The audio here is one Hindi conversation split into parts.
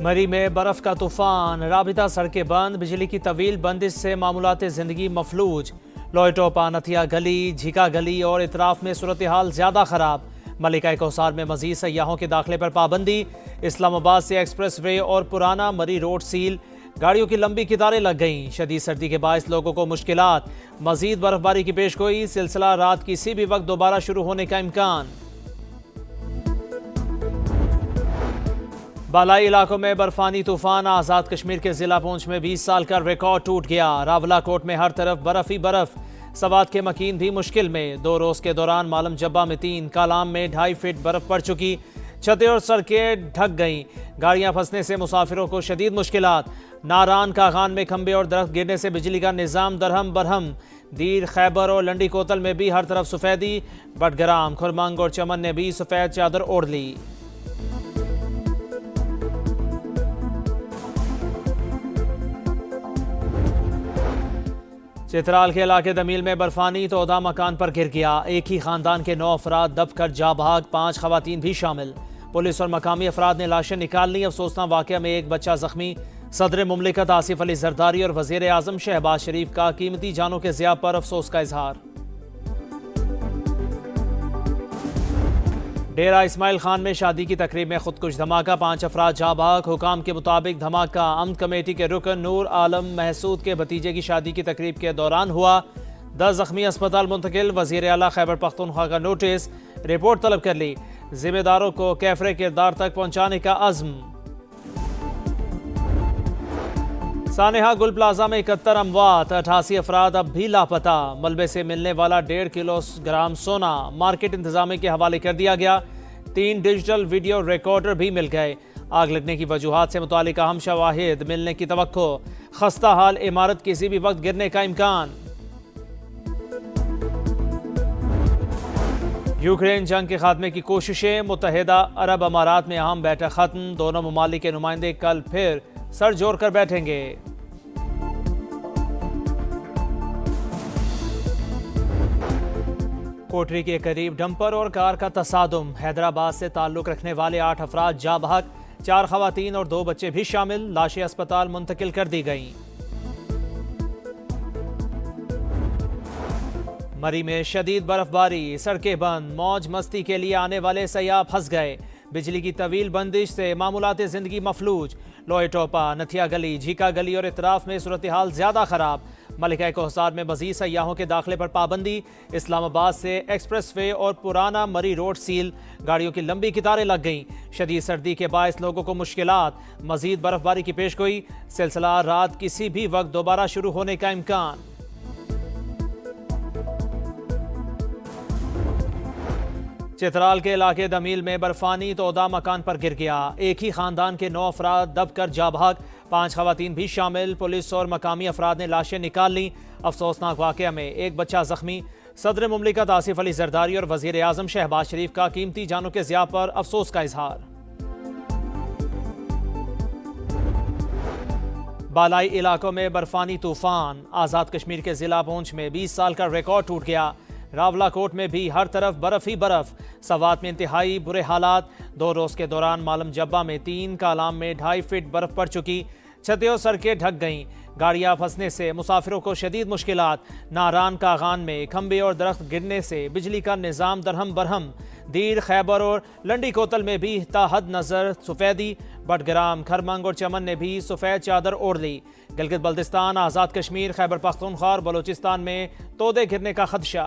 मरी में बर्फ का तूफान, राबिता सड़कें बंद, बिजली की तवील बंदिश से मामूलात जिंदगी मफलूज। लोहटोपा, नथिया गली, झीका गली और इतराफ में सूरत हाल ज्यादा खराब। मलिका कौसार में मजीद सयाहों के दाखिले पर पाबंदी। इस्लामाबाद से एक्सप्रेस वे और पुराना मरी रोड सील, गाड़ियों की लंबी कतारें लग गईं। शदीद सर्दी के बायस लोगों को मुश्किलात। मजीद बर्फबारी की पेशगोई, सिलसिला रात किसी भी वक्त दोबारा शुरू होने का इम्कान। बालाई इलाकों में बर्फानी तूफान, आज़ाद कश्मीर के जिला पुंछ में 20 साल का रिकॉर्ड टूट गया। रावलाकोट में हर तरफ बर्फ ही बर्फ, सवात के मकीन भी मुश्किल में। 2 रोज के दौरान मालम जब्बा में 3, कालाम में 2.5 फीट बर्फ पड़ चुकी। छतें और सड़कें ढक गईं। गाड़ियां फंसने से मुसाफिरों को शदीद मुश्किलात। नारान कागान में खंबे और दरख्त गिरने से बिजली का निज़ाम दरहम बरहम। दीर, खैबर और लंडी कोतल में भी हर तरफ सफ़ेदी। बटग्राम, खुरमंग और चमन ने भी सफ़ेद चादर ओढ़ ली। चित्राल के इलाके दमील में बर्फानी तोदा मकान पर गिर गया। एक ही खानदान के 9 अफराद दबकर जा भाग, 5 खवातीन भी शामिल। पुलिस और मकामी अफराद ने लाशें निकाल ली। अफसोसनाक वाक़या में एक बच्चा जख्मी। सदर मुमलिकत आसिफ अली जरदारी और वज़ीर आज़म शहबाज शरीफ का कीमती जानों के ज़िया पर अफसोस का इजहार। डेरा इस्माइल खान में शादी की तकरीब में खुदकुश धमाका, 5 अफराद जाँ भाग। हुकाम के मुताबिक धमाका अमन कमेटी के रुकन नूर आलम महसूद के भतीजे की शादी की तकरीब के दौरान हुआ। 10 जख्मी अस्पताल मुंतकिल। वज़ीर आला खैबर पख्तूनख्वा का नोटिस, रिपोर्ट तलब कर ली। जिम्मेदारों को कैफरे किरदार तक पहुंचाने का अज़्म। सानेहा गुल प्लाजा में 71 अमवात, 88 अफराद अब भी लापता। मलबे से मिलने वाला 1.5 किलोग्राम सोना मार्केट इंतजामिया के हवाले कर दिया गया। 3 डिजिटल वीडियो रिकॉर्डर भी मिल गए। आग लगने की वजूहात से मुतालिक अहम शवाहिद मिलने की तवक्को। खस्ता हाल इमारत किसी भी वक्त गिरने का इम्कान। यूक्रेन जंग के खात्मे की कोशिशें, मुत्तहिदा अरब अमारात में अहम बैठक खत्म। दोनों ममालिक के नुमाइंदे कल फिर सर जोड़ कर बैठेंगे। कोटरी के करीब डंपर और कार का तसादुम। हैदराबाद से ताल्लुक रखने वाले 8 अफराद जा भाग, 4 खवातीन और 2 बच्चे भी शामिल। लाशें अस्पताल मुंतकिल कर दी गईं। मरी में शदीद बर्फबारी, सड़कें बंद, मौज मस्ती के लिए आने वाले सयाह फंस गए। बिजली की तवील बंदिश से मामूलात जिंदगी मफलूज। लोहटोपा, नथिया गली, झीका गली और इतराफ में सूरत हाल ज्यादा खराब। मलिका कौसार में मजीद सयाहों के दाखिले पर पाबंदी। इस्लामाबाद से एक्सप्रेस वे और पुराना मरी रोड सील, गाड़ियों की लंबी कतारें लग गईं। शदीद सर्दी के बायस लोगों को मुश्किलात। मजीद बर्फबारी की पेशगोई, सिलसिला रात किसी भी वक्त दोबारा शुरू होने का इम्कान। चित्राल के इलाके दमील में बर्फानी तोदा मकान पर गिर गया। एक ही खानदान के 9 अफराद दबकर जा भाग, 5 खवातीन भी शामिल। पुलिस और मकामी अफराद ने लाशें निकाल ली। अफसोसनाक वाक़या में एक बच्चा जख्मी। सदर मुमलिकत आसिफ अली जरदारी और वज़ीर आज़म शहबाज शरीफ का कीमती जानों के ज़िया पर अफसोस का इजहार। बालाई इलाकों में बर्फानी तूफान, आज़ाद कश्मीर के जिला पुंछ में 20 साल का रिकॉर्ड टूट गया। रावलाकोट में भी हर तरफ बर्फ ही बर्फ, सवात में इंतहाई बुरे हालात। 2 रोज के दौरान मालम जब्बा में 3, कालाम में 2.5 फीट बर्फ पड़ चुकी। छतें और सड़कें ढक गईं। गाड़ियां फंसने से मुसाफिरों को शदीद मुश्किलात। नारान कागान में खंबे और दरख्त गिरने से बिजली का निज़ाम दरहम बरहम। दीर, खैबर और लंडी कोतल में भी ताहद नजर सफ़ेदी। बटग्राम, खरमंग और चमन ने भी सफ़ेद चादर ओढ़ ली। गिलगित बल्तिस्तान, आज़ाद कश्मीर, खैबर पख्तूनख्वा और बलोचिस्तान में तोदे गिरने का खदशा।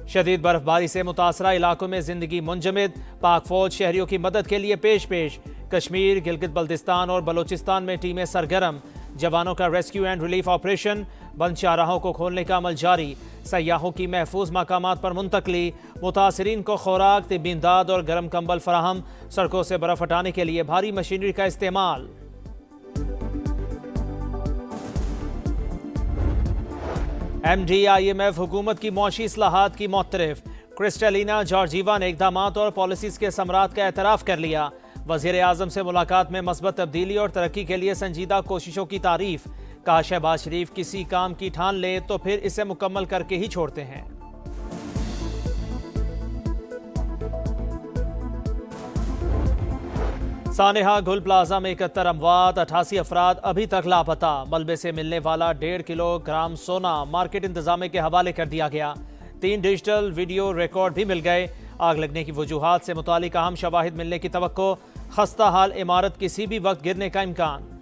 शदीद बर्फबारी से मुतासरा इलाकों में जिंदगी मुंजमद। पाक फौज शहरियों की मदद के लिए पेश। कश्मीर, गिलगित बल्तिस्तान और बलोचिस्तान में टीमें सरगर्म। जवानों का रेस्क्यू एंड रिलीफ ऑपरेशन। बंद शाहराहों को खोलने का अमल जारी। सयाहों की महफूज मकामात पर मुंतकली। मुतासरीन को खुराक, तिब्बी इमदाद और गर्म कंबल फराहम। सड़कों से बर्फ हटाने के लिए भारी मशीनरी का इस्तेमाल। MDIMF हुकूमत की मौशी इस्लाहात की मोतरफ। क्रिस्टलिना जॉर्जीवा ने इक़दामात और पॉलिसीज के समरात का एतराफ़ कर लिया। वज़ीर आज़म से मुलाकात में मस्बत तब्दीली और तरक्की के लिए संजीदा कोशिशों की तारीफ। कहा, शहबाज शरीफ किसी काम की ठान ले तो फिर इसे मुकम्मल करके ही छोड़ते हैं। सानेहा गुल प्लाजा में 71 अमवात, 88 अफराद अभी तक लापता। मलबे से मिलने वाला 1.5 किलोग्राम सोना मार्केट इंतजामिया के हवाले कर दिया गया। 3 डिजिटल वीडियो रिकॉर्ड भी मिल गए। आग लगने की वजूहात से मुतालिक अहम शवाहिद मिलने की तवक्को। खस्ता हाल इमारत किसी भी वक्त गिरने का इम्कान।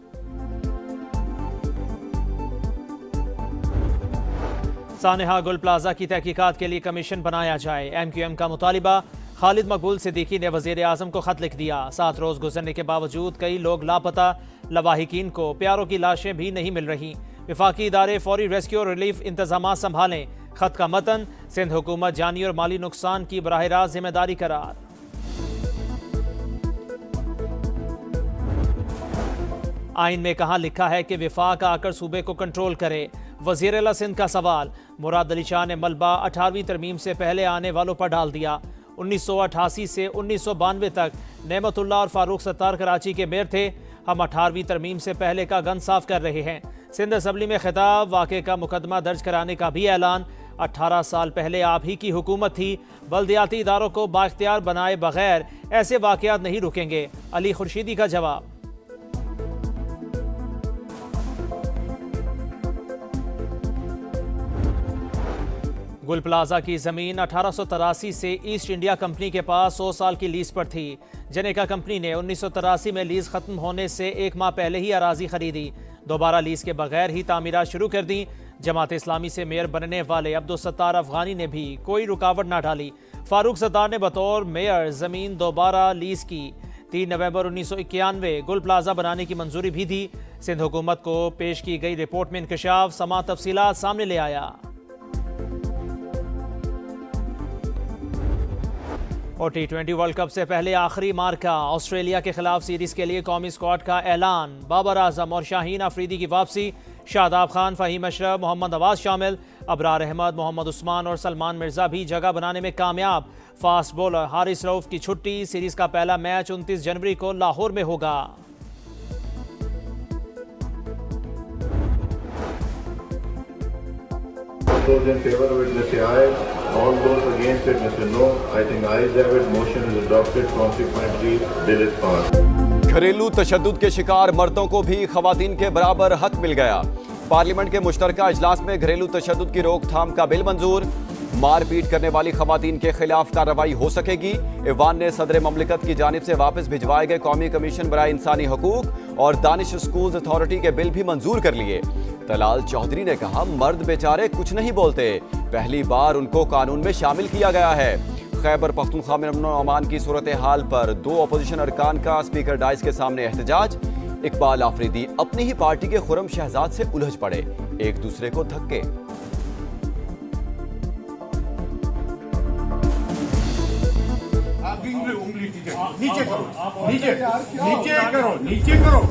सानेहा गुल प्लाजा की तहकीकात के लिए कमीशन बनाया जाए, MQM का मुतालिबा। खालिद मकबूल सिद्दीकी ने वजीर आजम को खत लिख दिया। 7 रोज गुजरने के बावजूद कई लोग लापता। लवाहिकीन को प्यारों की लाशें भी नहीं मिल रही। विफाकी इदारे फौरी रेस्क्यू और रिलीफ इंतजाम संभालें। खत का मतन, सिंध हुकूमत जानी और माली नुकसान की बराह रास्त जिम्मेदारी करार। आइन में कहाँ लिखा है कि विफाक आकर सूबे को कंट्रोल करे। वजीर आला सिंध का सवाल। मुराद अली शाह ने मलबा 18वीं तरमीम से पहले आने वालों पर डाल दिया। 1988 से 1992 तक नेमतुल्लाह और फारूक सत्तार कराची के मेयर थे। हम 18वीं तरमीम से पहले का गन साफ कर रहे हैं। सिंध असम्बली में खिताब। वाक़े का मुकदमा दर्ज कराने का भी ऐलान। 18 साल पहले आप ही की हुकूमत थी। बल्दियाती इदारों को बाख्तियार बनाए बगैर ऐसे वाक़यात नहीं रुकेंगे। अली खुर्शीदी का जवाब। गुल प्लाजा की जमीन 1883 से ईस्ट इंडिया कंपनी के पास 100 साल की लीज पर थी। जनेका कंपनी ने 1983 में लीज खत्म होने से 1 माह पहले ही अराजी खरीदी। दोबारा लीज के बगैर ही तामीरात शुरू कर दी। जमात इस्लामी से मेयर बनने वाले अब्दुल सत्तार अफगानी ने भी कोई रुकावट ना डाली। फारूक सत्तार ने बतौर मेयर जमीन दोबारा लीज की। 3 नवंबर 1991 गुल प्लाजा बनाने की मंजूरी भी दी। सिंध हुकूमत को पेश की गई रिपोर्ट में इंकशाफ समा तफसीलात सामने ले आया। और T20 वर्ल्ड कप से पहले आखिरी मार्का। ऑस्ट्रेलिया के खिलाफ सीरीज के लिए कौमी स्क्वाड का ऐलान। बाबर आजम और शाहीन अफरीदी की वापसी। शादाब खान, फहीम अशरफ, मोहम्मद नवाज शामिल। अबरार अहमद, मोहम्मद उस्मान और सलमान मिर्जा भी जगह बनाने में कामयाब। फास्ट बॉलर हारिस रऊफ की छुट्टी। सीरीज का पहला मैच 29 जनवरी को लाहौर में होगा। Those in favor of it, let's say aye. All those against it, let's say no. I think ayes have it. Motion is adopted. Consequently, bill is passed. घरेलू तशद्दुद के शिकार मर्दों को भी खवातीन के बराबर हक मिल गया। पार्लियामेंट के मुश्तरका इजलास में घरेलू तशद्दुद की रोकथाम का बिल मंजूर। मारपीट करने वाली खवातीन के खिलाफ कार्रवाई हो सकेगी। ईवान ने सदर ममलिकत की जानिब से वापस भिजवाए गए कौमी कमीशन बराए इंसानी हकूक और दानिश स्कूल्स अथॉरिटी के बिल भी मंजूर कर लिए। तलाल चौधरी ने कहा, मर्द बेचारे कुछ नहीं बोलते, पहली बार उनको कानून में शामिल किया गया है। खैबर पख्तूनख्वा में अमन और अमान की सूरत हाल पर 2 अपोजिशन अरकान का स्पीकर डाइस के सामने एहतजाज। इकबाल आफरीदी अपनी ही पार्टी के खुर्रम शहजाद से उलझ पड़े, एक दूसरे को धक्के। नीचे करो, नीचे करो।